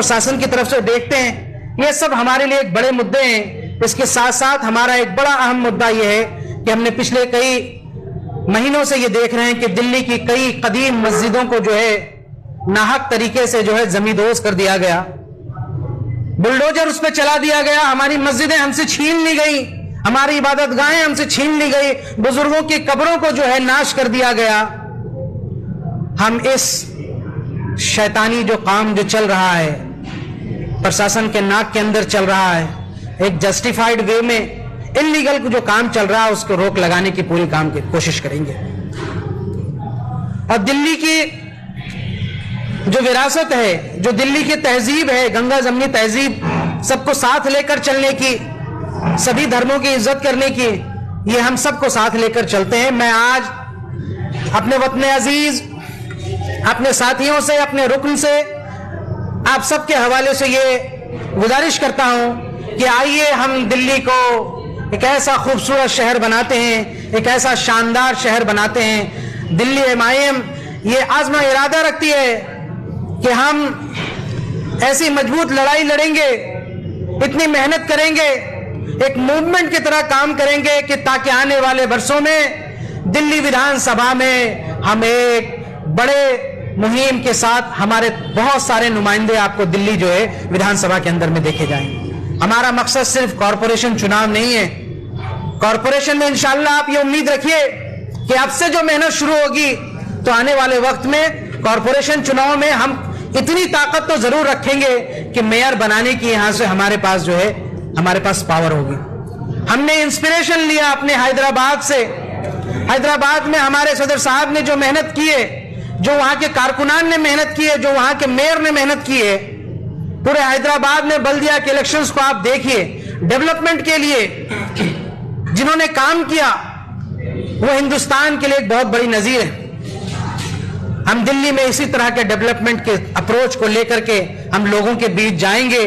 प्रशासन की तरफ से देखते हैं, ये सब हमारे लिए एक बड़े मुद्दे हैं। इसके साथ साथ हमारा एक बड़ा अहम मुद्दा यह है कि हमने पिछले कई महीनों से ये देख रहे हैं कि दिल्ली की कई कदीम मस्जिदों को जो है नाहक तरीके से जो है जमींदोज कर दिया गया, बुलडोजर उस पर चला दिया गया, हमारी मस्जिदें हमसे छीन ली गई, हमारी इबादतगाहें हमसे छीन ली गई, बुजुर्गों की कब्रों को जो है नाश कर दिया गया। हम इस शैतानी जो काम जो चल रहा है, प्रशासन के नाक के अंदर चल रहा है, एक जस्टिफाइड वे में इलीगल जो काम चल रहा है उसको रोक लगाने की पूरी काम की कोशिश करेंगे। और दिल्ली की जो विरासत है, जो दिल्ली की तहजीब है, गंगा जमनी तहजीब, सबको साथ लेकर चलने की, सभी धर्मों की इज्जत करने की, ये हम सबको साथ लेकर चलते हैं। मैं आज अपने वतन अजीज, अपने साथियों से, अपने रुकन से, आप सबके हवाले से ये गुजारिश करता हूं कि आइए हम दिल्ली को एक ऐसा खूबसूरत शहर बनाते हैं, एक ऐसा शानदार शहर बनाते हैं। दिल्ली एमआईएम ये आज़मा इरादा रखती है कि हम ऐसी मजबूत लड़ाई लड़ेंगे, इतनी मेहनत करेंगे, एक मूवमेंट की तरह काम करेंगे कि ताकि आने वाले वर्षों में दिल्ली विधानसभा में हम एक बड़े मुहिम के साथ, हमारे बहुत सारे नुमाइंदे आपको दिल्ली जो है विधानसभा के अंदर में देखे जाएंगे। हमारा मकसद सिर्फ कॉरपोरेशन चुनाव नहीं है। कॉरपोरेशन में इंशाअल्लाह आप ये उम्मीद रखिए कि अब से जो मेहनत शुरू होगी तो आने वाले वक्त में कॉरपोरेशन चुनाव में हम इतनी ताकत तो जरूर रखेंगे कि मेयर बनाने की यहां से हमारे पास जो है, हमारे पास पावर होगी। हमने इंस्पिरेशन लिया अपने हैदराबाद से। हैदराबाद में हमारे सदर साहब ने जो मेहनत की है, जो वहां के कारकुनान ने मेहनत की है, जो वहां के मेयर ने मेहनत की है, पूरे हैदराबाद में बल्दिया के इलेक्शंस को आप देखिए, डेवलपमेंट के लिए जिन्होंने काम किया वो हिंदुस्तान के लिए एक बहुत बड़ी नजीर है। हम दिल्ली में इसी तरह के डेवलपमेंट के अप्रोच को लेकर के हम लोगों के बीच जाएंगे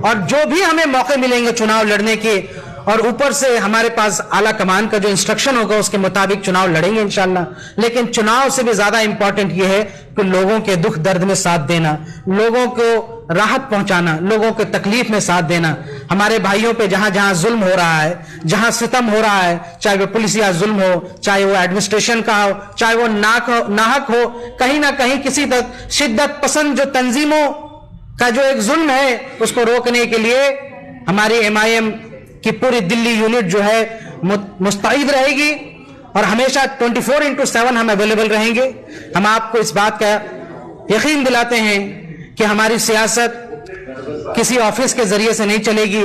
और जो भी हमें मौके मिलेंगे चुनाव लड़ने के, और ऊपर से हमारे पास आला कमान का जो इंस्ट्रक्शन होगा उसके मुताबिक चुनाव लड़ेंगे इंशाल्लाह। लेकिन चुनाव से भी ज्यादा इंपॉर्टेंट यह है कि लोगों के दुख दर्द में साथ देना, लोगों को राहत पहुंचाना, लोगों के तकलीफ में साथ देना। हमारे भाइयों पे जहां जहां जुल्म हो रहा है, जहां सितम हो रहा है, चाहे वो पुलिसिया जुल्म हो, चाहे वो एडमिनिस्ट्रेशन का हो, चाहे वो नाहक हो, कहीं ना कहीं किसी तक शिद्दत पसंद जो तंजीमों का जो एक जुल्म है उसको रोकने के लिए हमारी एमआईएम की पूरी दिल्ली यूनिट जो है मुस्तैद रहेगी और हमेशा 24/7 हम अवेलेबल रहेंगे। हम आपको इस बात का यकीन दिलाते हैं कि हमारी सियासत किसी ऑफिस के जरिए से नहीं चलेगी,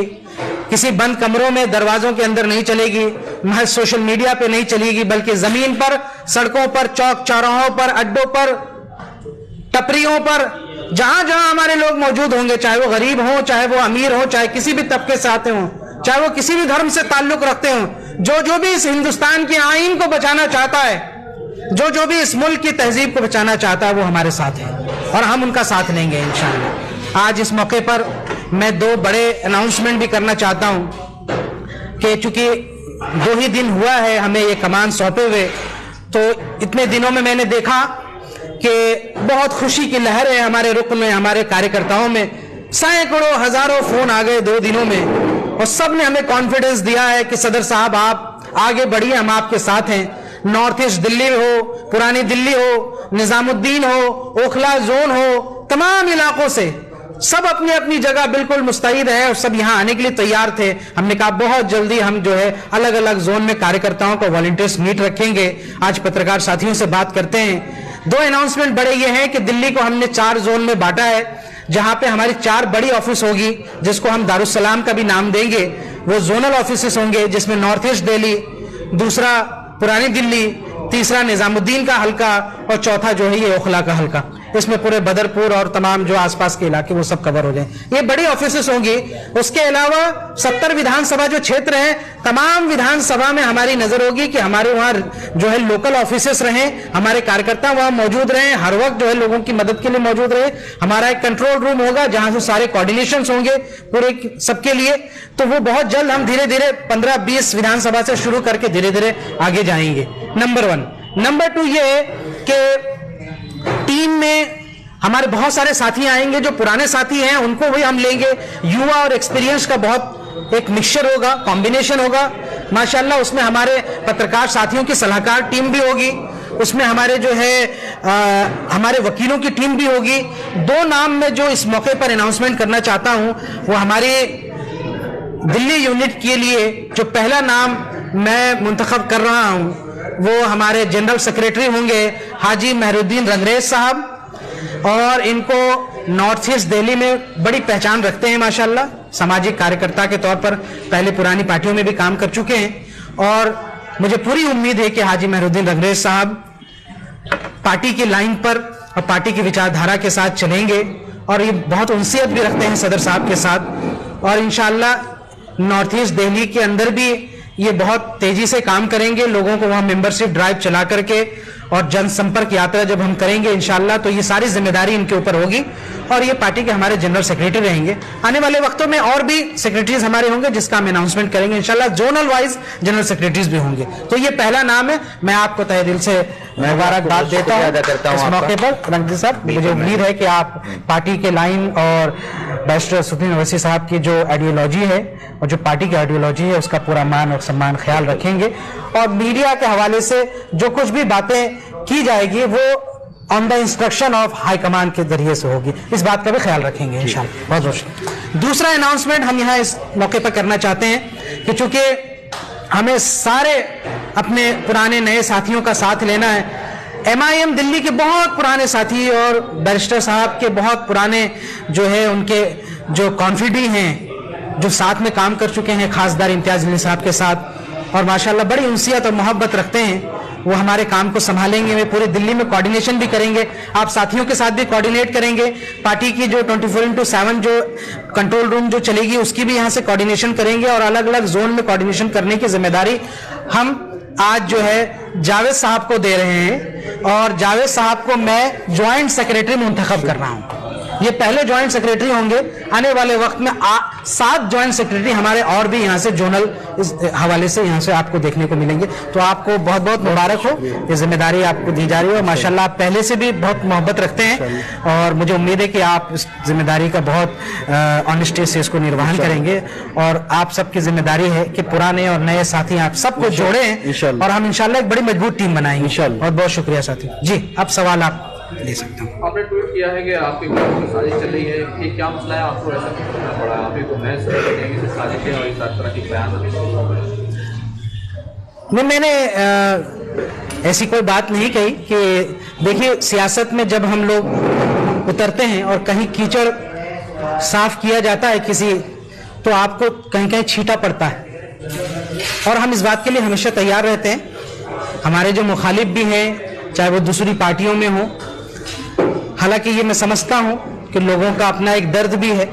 किसी बंद कमरों में दरवाजों के अंदर नहीं चलेगी, महज सोशल मीडिया पे नहीं चलेगी, बल्कि जमीन पर, सड़कों पर, चौक चौराहों पर, अड्डों पर, टपरियों पर, जहां जहां हमारे लोग मौजूद होंगे, चाहे वो गरीब हो, चाहे वो अमीर हो, चाहे किसी भी तबके से आते हों, चाहे वो किसी भी धर्म से ताल्लुक रखते हो, जो भी इस हिंदुस्तान के आईन को बचाना चाहता है, जो भी इस मुल्क की तहजीब को बचाना चाहता है, वो हमारे साथ है और हम उनका साथ लेंगे इंशाअल्लाह। आज इस मौके पर मैं 2 बड़े अनाउंसमेंट भी करना चाहता हूं कि चूंकि 2 ही दिन हुआ है हमें ये कमान सौंपे हुए, तो इतने दिनों में मैंने देखा कि बहुत खुशी की लहर है हमारे रुकन में, हमारे कार्यकर्ताओं में। सैकड़ों हजारों फोन आ गए 2 दिनों में और सब ने हमें कॉन्फिडेंस दिया है कि सदर साहब आप आगे बढ़िए, हम आपके साथ हैं। नॉर्थ ईस्ट दिल्ली हो, पुरानी दिल्ली हो, निजामुद्दीन हो, ओखला जोन हो, तमाम इलाकों से सब अपनी अपनी जगह बिल्कुल मुस्तैद है और सब यहां आने के लिए तैयार थे। हमने कहा बहुत जल्दी हम जो है अलग अलग जोन में कार्यकर्ताओं को वॉलंटियर्स मीट रखेंगे। आज पत्रकार साथियों से बात करते हैं। 2 अनाउंसमेंट बड़े ये हैं कि दिल्ली को हमने 4 जोन में बांटा है, जहां पे हमारी 4 बड़ी ऑफिस होगी, जिसको हम दारुस्सलाम का भी नाम देंगे। वो जोनल ऑफिस होंगे जिसमें नॉर्थ ईस्ट दिल्ली, दूसरा पुरानी दिल्ली, तीसरा निजामुद्दीन का हल्का और चौथा जो है ये ओखला का हल्का। इसमें पूरे बदरपुर और तमाम जो आसपास के इलाके वो सब कवर हो जाए, ये बड़ी ऑफिसेस होंगी। उसके अलावा 70 विधानसभा जो क्षेत्र हैं, तमाम विधानसभा में हमारी नजर होगी कि हमारे वहां जो है लोकल ऑफिसेस रहें, हमारे कार्यकर्ता वहां मौजूद रहें, हर वक्त जो है लोगों की मदद के लिए मौजूद रहे। हमारा एक कंट्रोल रूम होगा जहां से सारे कोऑर्डिनेशन होंगे पूरे सबके लिए। तो वो बहुत जल्द हम धीरे धीरे 15-20 विधानसभा से शुरू करके धीरे धीरे आगे जाएंगे। नंबर 1। नंबर 2 ये कि टीम में हमारे बहुत सारे साथी आएंगे, जो पुराने साथी हैं उनको भी हम लेंगे। युवा और एक्सपीरियंस का बहुत एक मिक्सचर होगा, कॉम्बिनेशन होगा माशाल्लाह। उसमें हमारे पत्रकार साथियों की सलाहकार टीम भी होगी, उसमें हमारे जो है हमारे वकीलों की टीम भी होगी। 2 नाम में जो इस मौके पर अनाउंसमेंट करना चाहता हूं, वो हमारे दिल्ली यूनिट के लिए जो पहला नाम मैं मुंतखब कर रहा हूं, वो हमारे जनरल सेक्रेटरी होंगे हाजी मेहरुद्दीन रंगरेज साहब, और इनको नॉर्थ ईस्ट दिल्ली में बड़ी पहचान रखते हैं माशाल्लाह। सामाजिक कार्यकर्ता के तौर पर पहले पुरानी पार्टियों में भी काम कर चुके हैं, और मुझे पूरी उम्मीद है कि हाजी मेहरुद्दीन रंगरेज साहब पार्टी की लाइन पर और पार्टी की विचारधारा के साथ चलेंगे, और ये बहुत उनसियत भी रखते हैं सदर साहब के साथ, और इंशाल्लाह नॉर्थ ईस्ट दिल्ली के अंदर भी ये बहुत तेजी से काम करेंगे। लोगों को वहां मेंबरशिप ड्राइव चला करके और जनसंपर्क यात्रा जब हम करेंगे इंशाल्लाह, तो ये सारी जिम्मेदारी इनके ऊपर होगी, और ये पार्टी के हमारे जनरल सेक्रेटरी रहेंगे। आने वाले वक्तों में और भी सेक्रेटरीज हमारे होंगे जिसका हम अनाउंसमेंट करेंगे इंशाल्लाह। जोनल वाइज जनरल सेक्रेटरीज भी होंगे। तो ये पहला नाम है। मैं आपको तहे दिल से मुबारकबाद देता हूं इस मौके पर रंगरेज साहब। मुझे उम्मीद है कि आप पार्टी के लाइन और बैरिस्टर सुप्रीम ओवैसी साहब की जो आइडियोलॉजी है और जो पार्टी की आइडियोलॉजी है उसका पूरा मान और सम्मान ख्याल रखेंगे, और मीडिया के हवाले से जो कुछ भी बातें की जाएगी वो on the instruction of high command के जरिए से होगी। इस बात का भी ख्याल रखेंगे इंशाल्लाह। बहुत बहुत दूसरा अनाउंसमेंट हम यहाँ इस मौके पर करना चाहते हैं कि चूंकि हमें सारे अपने पुराने नए साथियों का साथ लेना है। MIM दिल्ली के बहुत पुराने साथी और बैरिस्टर साहब के बहुत पुराने जो है उनके जो कॉन्फिडी हैं, जो साथ में काम कर चुके हैं खासदार इम्तियाज अली साहब के साथ, और माशाल्लाह बड़ी उनसियत और मोहब्बत रखते हैं, वो हमारे काम को संभालेंगे। वे पूरे दिल्ली में कोऑर्डिनेशन भी करेंगे, आप साथियों के साथ भी कोऑर्डिनेट करेंगे। पार्टी की जो 24/7 जो कंट्रोल रूम जो चलेगी उसकी भी यहाँ से कोऑर्डिनेशन करेंगे, और अलग अलग जोन में कोऑर्डिनेशन करने की जिम्मेदारी हम आज जो है जावेद साहब को दे रहे हैं, और जावेद साहब को मैं ज्वाइंट सेक्रेटरी मुंतखब कर रहा हूँ। ये पहले ज्वाइंट सेक्रेटरी होंगे। आने वाले वक्त में 7 ज्वाइंट सेक्रेटरी हमारे और भी यहाँ से जोनल इस हवाले से यहाँ से आपको देखने को मिलेंगे। तो आपको बहुत बहुत मुबारक हो, ये जिम्मेदारी आपको दी जा रही है। माशाल्लाह आप पहले से भी बहुत मोहब्बत रखते हैं, और मुझे उम्मीद है कि आप इस जिम्मेदारी का बहुत ऑनेस्टी से इसको निर्वहन करेंगे, और आप सबकी जिम्मेदारी है कि पुराने और नए साथी आप सबको जोड़ें, और हम इंशाल्लाह एक बड़ी मजबूत टीम बनाएंगे। बहुत बहुत शुक्रिया साथी जी। अब सवाल आप ले सकते हैं। आपने ट्वीट किया है कि आपके खिलाफ साजिश चल रही है, कि क्या मसला है, आपको ऐसा करना पड़ा? आप एक नए सिरे से कहेंगे कि साजिशें और इस तरह की बयान नहीं, मैंने ऐसी कोई बात नहीं कही कि देखिए सियासत में जब हम लोग उतरते हैं और कहीं कीचड़ साफ किया जाता है किसी, तो आपको कहीं कहीं छींटा पड़ता है, और हम इस बात के लिए हमेशा तैयार रहते हैं। हमारे जो मुखालिफ भी हैं, चाहे वो दूसरी पार्टियों में हो, हालांकि ये मैं समझता हूं कि लोगों का अपना एक दर्द भी है।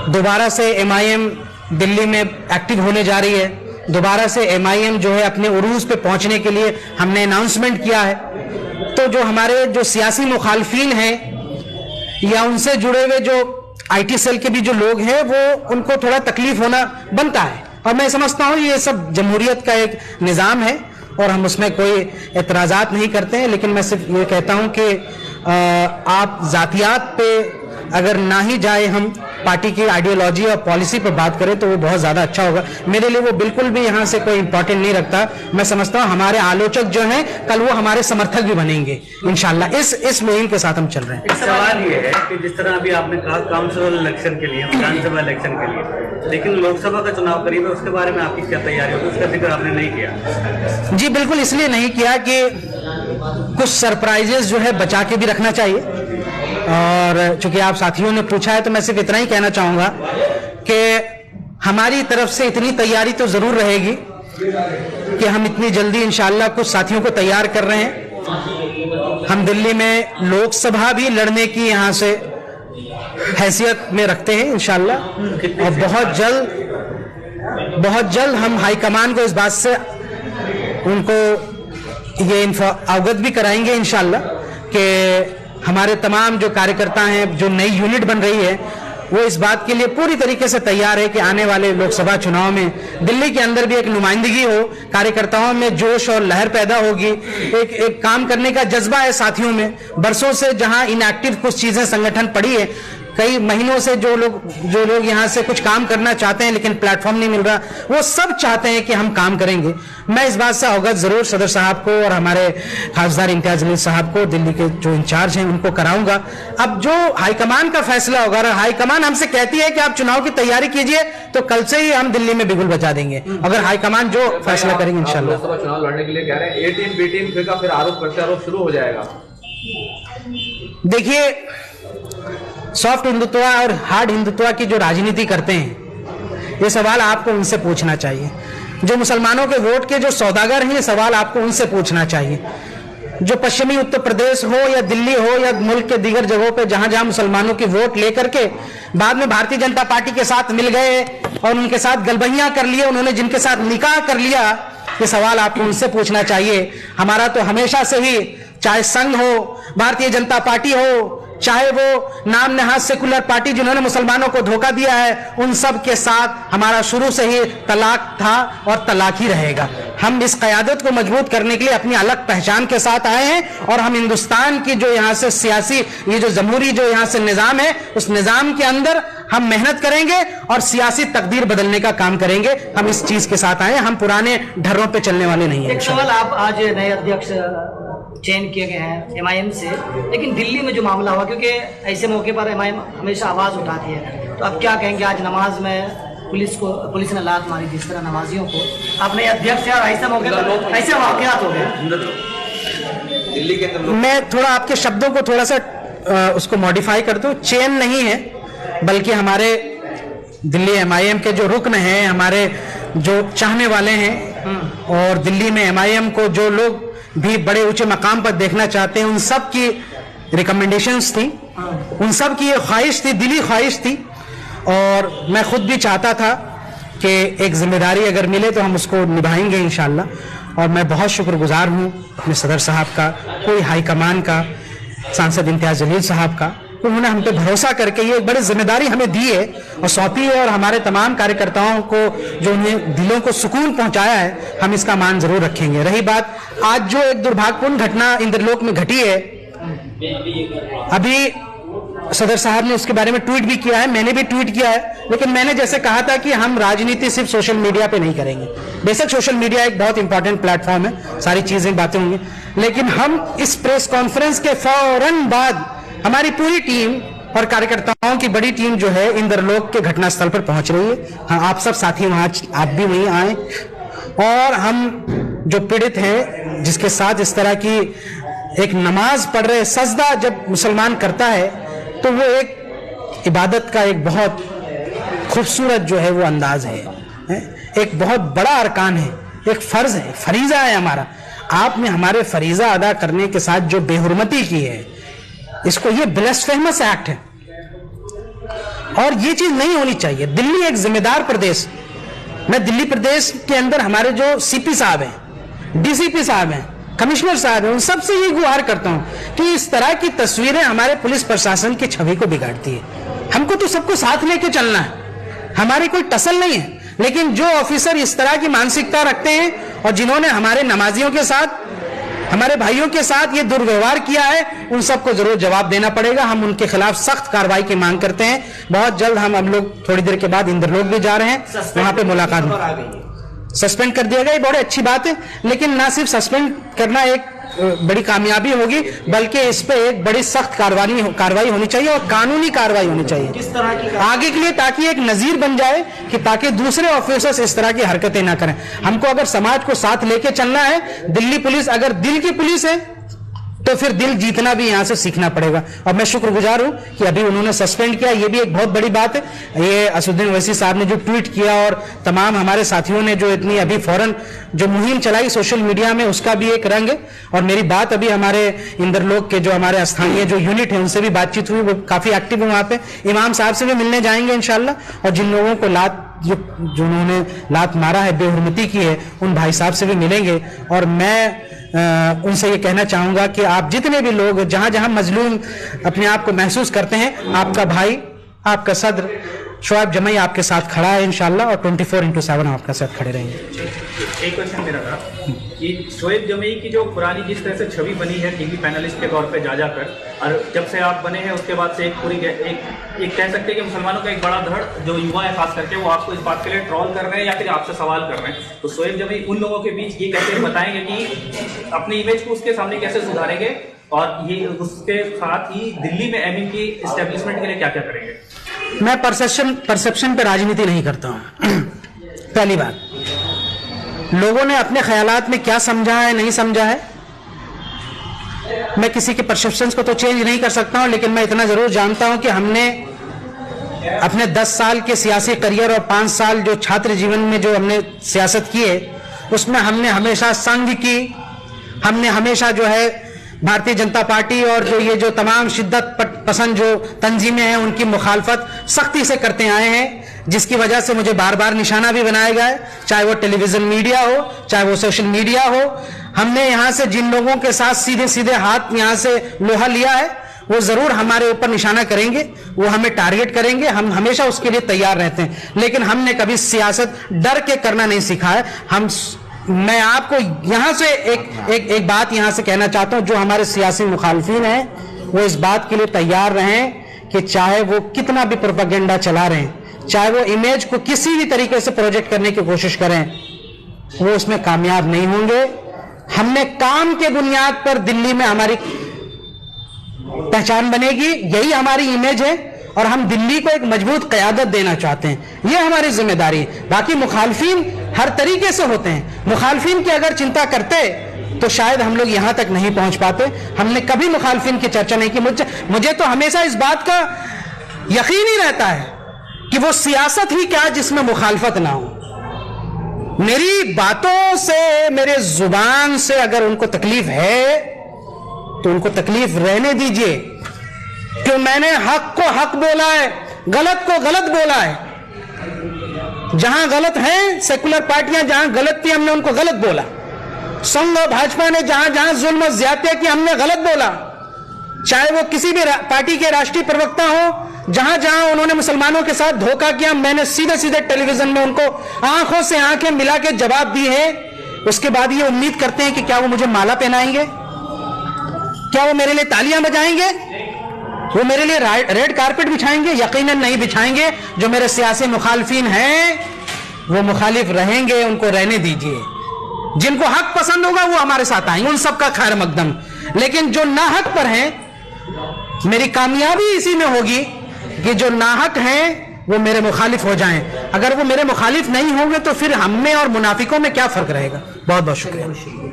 दोबारा से MIM दिल्ली में एक्टिव होने जा रही है, दोबारा से MIM जो है अपने उरूज पे पहुंचने के लिए हमने अनाउंसमेंट किया है। तो जो हमारे जो सियासी मुखालफीन हैं या उनसे जुड़े हुए जो IT सेल के भी जो लोग हैं, वो उनको थोड़ा तकलीफ होना बनता है, और मैं समझता हूँ ये सब जमहूरियत का एक निज़ाम है और हम उसमें कोई एतराज़ात नहीं करते हैं। लेकिन मैं सिर्फ ये कहता हूँ कि आप जातियात पे अगर ना ही जाए, हम पार्टी की आइडियोलॉजी और पॉलिसी पर बात करें तो वो बहुत ज़्यादा अच्छा होगा। मेरे लिए वो बिल्कुल भी यहाँ से कोई इंपॉर्टेंट नहीं रखता। मैं समझता हूँ हमारे आलोचक जो हैं कल वो हमारे समर्थक भी बनेंगे इंशाल्लाह। इस मुहिम के साथ हम चल रहे हैं। एक सवाल ये है कि जिस तरह अभी आपने कहा काउंसिल इलेक्शन के लिए, विधानसभा इलेक्शन के लिए, लेकिन लोकसभा का चुनाव करीब है, उसके बारे में आपकी क्या तैयारी होगी? उसका जिक्र आपने नहीं किया। जी बिल्कुल, इसलिए नहीं किया कि कुछ सरप्राइजेस जो है बचा के भी रखना चाहिए, और चूंकि आप साथियों ने पूछा है तो मैं सिर्फ इतना ही कहना चाहूंगा कि हमारी तरफ से इतनी तैयारी तो जरूर रहेगी कि हम इतनी जल्दी इंशाल्लाह कुछ साथियों को तैयार कर रहे हैं। हम दिल्ली में लोकसभा भी लड़ने की यहाँ से हैसियत में रखते हैं इंशाल्लाह, और बहुत जल्द हम हाईकमान को इस बात से उनको ये अवगत भी कराएंगे इंशाल्लाह कि हमारे तमाम जो कार्यकर्ता हैं, जो नई यूनिट बन रही है, वो इस बात के लिए पूरी तरीके से तैयार है कि आने वाले लोकसभा चुनाव में दिल्ली के अंदर भी एक नुमाइंदगी हो, कार्यकर्ताओं में जोश और लहर पैदा होगी, एक काम करने का जज्बा है साथियों में। बरसों से जहां इनएक्टिव कुछ चीजें संगठन पड़ी है, कई महीनों से जो लोग यहाँ से कुछ काम करना चाहते हैं लेकिन प्लेटफॉर्म नहीं मिल रहा, वो सब चाहते हैं कि हम काम करेंगे। मैं इस बात से अवगत जरूर सदर साहब को और हमारे खासदार इम्तियाज जलील साहब को, दिल्ली के जो इंचार्ज हैं, उनको कराऊंगा। अब जो हाईकमान का फैसला होगा, अगर हाईकमान हमसे कहती है कि आप चुनाव की तैयारी कीजिए, तो कल से ही हम दिल्ली में बिगुल बजा देंगे, अगर हाईकमान जो फैसला करेंगे इंशाल्लाह। लोकसभा चुनाव लड़ने के लिए कह रहे हैं, ए टीम बी टीम फिर आरोप प्रत्यारोप शुरू हो जाएगा। देखिए, सॉफ्ट हिंदुत्व और हार्ड हिंदुत्व की जो राजनीति करते हैं, ये सवाल आपको उनसे पूछना चाहिए। जो मुसलमानों के वोट के जो सौदागर हैं, ये सवाल आपको उनसे पूछना चाहिए। जो पश्चिमी उत्तर प्रदेश हो या दिल्ली हो या मुल्क के दीगर जगहों पे जहां जहां मुसलमानों की वोट लेकर के बाद में भारतीय जनता पार्टी के साथ मिल गए और उनके साथ गलबहियां कर लिए, उन्होंने जिनके साथ निकाह कर लिया, ये सवाल आपको उनसे पूछना चाहिए। हमारा तो हमेशा से ही, चाहे संघ हो, भारतीय जनता पार्टी हो, चाहे वो नाम नहाज सेकुलर पार्टी जिन्होंने मुसलमानों को धोखा दिया है, उन सब के साथ हमारा शुरू से ही तलाक था और तलाक ही रहेगा। हम इस क़यादत को मजबूत करने के लिए अपनी अलग पहचान के साथ आए हैं और हम हिंदुस्तान की जो यहाँ से सियासी, ये जो जमहूरी जो यहाँ से निजाम है, उस निजाम के अंदर हम मेहनत करेंगे और सियासी तकदीर बदलने का काम करेंगे। हम इस चीज के साथ आए हैं, हम पुराने ढर्रों पे चलने वाले नहीं हैं। एक सवाल, आप आज नए अध्यक्ष चयन किए गए हैं एमआईएम से, लेकिन दिल्ली में जो मामला हुआ, क्योंकि ऐसे मौके पर एमआईएम हमेशा आवाज उठाती है, तो आप क्या कहेंगे? आज नमाज में पुलिस ने लात मारी जिस तरह नमाजियों को, आप नए अध्यक्ष हैं और ऐसे मौके पर ऐसे वाकयात हो गए दिल्ली के अंदर। मैं थोड़ा आपके शब्दों को थोड़ा सा उसको मॉडिफाई कर दूं। चेन नहीं है, बल्कि हमारे दिल्ली एमआईएम के जो रुकन हैं, हमारे जो चाहने वाले हैं, और दिल्ली में एमआईएम को जो लोग भी बड़े ऊंचे मकाम पर देखना चाहते हैं, उन सब की रिकमेंडेशंस थी, उन सब की ये ख्वाहिश थी, दिली ख्वाहिश थी। और मैं खुद भी चाहता था कि एक जिम्मेदारी अगर मिले तो हम उसको निभाएंगे इंशाल्लाह। और मैं बहुत शुक्रगुजार हूँ अपने सदर साहब का, कोई हाईकमान का, सांसद इम्तियाज जलील साहब का, उन्होंने हम पे भरोसा करके ये एक बड़ी जिम्मेदारी हमें दी है और सौंपी है। और हमारे तमाम कार्यकर्ताओं को जो उन्हें दिलों को सुकून पहुंचाया है, हम इसका मान जरूर रखेंगे। रही बात आज जो एक दुर्भाग्यपूर्ण घटना इंद्रलोक में घटी है, अभी सदर साहब ने उसके बारे में ट्वीट भी किया है, मैंने भी ट्वीट किया है, लेकिन मैंने जैसे कहा था कि हम राजनीति सिर्फ सोशल मीडिया पे नहीं करेंगे। बेशक सोशल मीडिया एक बहुत इंपॉर्टेंट प्लेटफॉर्म है, सारी चीजें बातें होंगी, लेकिन हम इस प्रेस कॉन्फ्रेंस के फौरन बाद हमारी पूरी टीम और कार्यकर्ताओं की बड़ी टीम जो है इंद्रलोक के घटनास्थल पर पहुंच रही है। हाँ, आप सब साथी वहां, आप भी वहीं आए, और हम जो पीड़ित हैं, जिसके साथ इस तरह की एक नमाज पढ़ रहे, सजदा जब मुसलमान करता है तो वो एक इबादत का एक बहुत खूबसूरत जो है वो अंदाज है, एक बहुत बड़ा अरकान है, एक फर्ज है, फरीजा है हमारा। आपने हमारे फरीजा अदा करने के साथ जो बेहुरमती की है, इसको ये ब्लास्फेमस एक्ट है और ये चीज नहीं होनी चाहिए। दिल्ली एक जिम्मेदार प्रदेश, मैं दिल्ली प्रदेश के अंदर हमारे जो सीपी साहब हैं, डीसीपी साहब हैं, कमिश्नर साहब हैं, उन सबसे ये गुहार करता हूं कि इस तरह की तस्वीरें हमारे पुलिस प्रशासन की छवि को बिगाड़ती है। हमको तो सबको साथ लेके चलना है, हमारी कोई टसल नहीं है, लेकिन जो ऑफिसर इस तरह की मानसिकता रखते हैं और जिन्होंने हमारे नमाजियों के साथ, हमारे भाइयों के साथ ये दुर्व्यवहार किया है, उन सबको जरूर जवाब देना पड़ेगा। हम उनके खिलाफ सख्त कार्रवाई की मांग करते हैं। बहुत जल्द हम लोग थोड़ी देर के बाद इंद्रलोक भी जा रहे हैं, वहां पे मुलाकात। सस्पेंड कर दिया गया, ये बड़ी अच्छी बात है, लेकिन ना सिर्फ सस्पेंड करना एक बड़ी कामयाबी होगी, बल्कि इस पे एक बड़ी सख्त कार्रवाई होनी चाहिए और कानूनी कार्रवाई होनी चाहिए किस तरह की आगे के लिए, ताकि एक नजीर बन जाए कि ताकि दूसरे ऑफिसर्स इस तरह की हरकतें ना करें। हमको अगर समाज को साथ लेके चलना है, दिल्ली पुलिस अगर दिल की पुलिस है तो फिर दिल जीतना भी यहां से सीखना पड़ेगा। और मैं शुक्रगुजार हूं कि अभी उन्होंने सस्पेंड किया, ये भी एक बहुत बड़ी बात है। ये असदुद्दीन ओवैसी साहब ने जो ट्वीट किया और तमाम हमारे साथियों ने जो इतनी अभी फौरन जो मुहिम चलाई सोशल मीडिया में, उसका भी एक रंग है। और मेरी बात अभी हमारे इंद्रलोक के जो हमारे स्थानीय जो यूनिट है उनसे भी बातचीत हुई, वो काफी एक्टिव है वहां पे। इमाम साहब से भी मिलने जाएंगे इंशाल्लाह, और जिन लोगों को जिन्होंने लात मारा है, बेहुरमती की है, उन भाई साहब से भी मिलेंगे। और मैं उनसे ये कहना चाहूंगा कि आप जितने भी लोग जहां जहां मजलूम अपने आप को महसूस करते हैं, आपका भाई, आपका सदर शोएब जमई आपके साथ खड़ा है इंशाल्लाह, और 24/7 आपके साथ खड़े रहेंगे। एक क्वेश्चन मेरा था कि शोएब जमई की जो पुरानी जिस तरह से छवि बनी है टीवी पैनलिस्ट के तौर पे जा कर, और जब से आप बने हैं उसके बाद से एक पूरी एक कह सकते हैं कि मुसलमानों का एक बड़ा धड़ जो युवा है खास करके वो आपको इस बात के लिए ट्रोल कर रहे हैं या फिर आपसे सवाल कर रहे हैं, तो शोएब जमई उन लोगों के बीच ये कैसे बताएंगे कि अपनी इमेज को उसके सामने कैसे सुधारेंगे, और ये उसके साथ ही दिल्ली में एमिन की इस्टेब्लिशमेंट के लिए क्या क्या करेंगे? मैं परसेप्शन पे राजनीति नहीं करता हूं। पहली बात, लोगों ने अपने ख्यालात में क्या समझा है नहीं समझा है, मैं किसी के परसेप्शंस को तो चेंज नहीं कर सकता हूं, लेकिन मैं इतना जरूर जानता हूं कि हमने अपने 10 साल के सियासी करियर और 5 साल जो छात्र जीवन में जो हमने सियासत की है, उसमें हमने हमेशा संघ की, हमने हमेशा जो है भारतीय जनता पार्टी और जो ये जो तमाम शिद्दत पसंद जो तंजीमें हैं उनकी मुखालफत सख्ती से करते आए हैं, जिसकी वजह से मुझे बार बार निशाना भी बनाया गया है, चाहे वो टेलीविजन मीडिया हो, चाहे वो सोशल मीडिया हो। हमने यहां से जिन लोगों के साथ सीधे सीधे हाथ यहां से लोहा लिया है, वो जरूर हमारे ऊपर निशाना करेंगे, वो हमें टारगेट करेंगे, हम हमेशा उसके लिए तैयार रहते हैं। लेकिन हमने कभी सियासत डर के करना नहीं सीखा है। मैं आपको यहां से एक बात यहां से कहना चाहता हूं, जो हमारे सियासी मुखालफिन हैं वो इस बात के लिए तैयार रहें कि चाहे वो कितना भी प्रोपेगेंडा चला रहे हैं, चाहे वो इमेज को किसी भी तरीके से प्रोजेक्ट करने की कोशिश करें, वो उसमें कामयाब नहीं होंगे। हमने काम के बुनियाद पर दिल्ली में हमारी पहचान बनेगी, यही हमारी इमेज है, और हम दिल्ली को एक मजबूत क़यादत देना चाहते हैं, यह हमारी जिम्मेदारी है। बाकी मुखालफिन हर तरीके से होते हैं, मुखालफिन की अगर चिंता करते तो शायद हम लोग यहां तक नहीं पहुंच पाते। हमने कभी मुखालफिन की चर्चा नहीं की। मुझे तो हमेशा इस बात का यकीन ही रहता है कि वो सियासत ही क्या जिसमें मुखालफत ना हो। मेरी बातों से, मेरे जुबान से अगर उनको तकलीफ है तो उनको तकलीफ रहने दीजिए, क्यों मैंने हक को हक बोला है, गलत को गलत बोला है। जहां गलत है सेकुलर पार्टियां, जहां गलत थी हमने उनको गलत बोला। संघ और भाजपा ने जहां जहां जुल्म और ज्यादतियां की हमने गलत बोला। चाहे वो किसी भी पार्टी के राष्ट्रीय प्रवक्ता हो, जहां जहां उन्होंने मुसलमानों के साथ धोखा किया, मैंने सीधे सीधे टेलीविजन में उनको आंखों से आंखें मिला के जवाब दी है। उसके बाद ये उम्मीद करते हैं कि क्या वो मुझे माला पहनाएंगे, क्या वो मेरे लिए तालियां बजाएंगे, वो मेरे लिए रेड कारपेट बिछाएंगे? यकीनन नहीं बिछाएंगे। जो मेरे सियासी मुखालफिन हैं वो मुखालिफ रहेंगे, उनको रहने दीजिए। जिनको हक पसंद होगा वो हमारे साथ आएंगे, उन सबका खैर मकदम। लेकिन जो नाहक पर हैं, मेरी कामयाबी इसी में होगी कि जो नाहक हैं वो मेरे मुखालिफ हो जाएं। अगर वो मेरे मुखालिफ नहीं होंगे तो फिर हम में और मुनाफिकों में क्या फर्क रहेगा। बहुत बहुत शुक्रिया।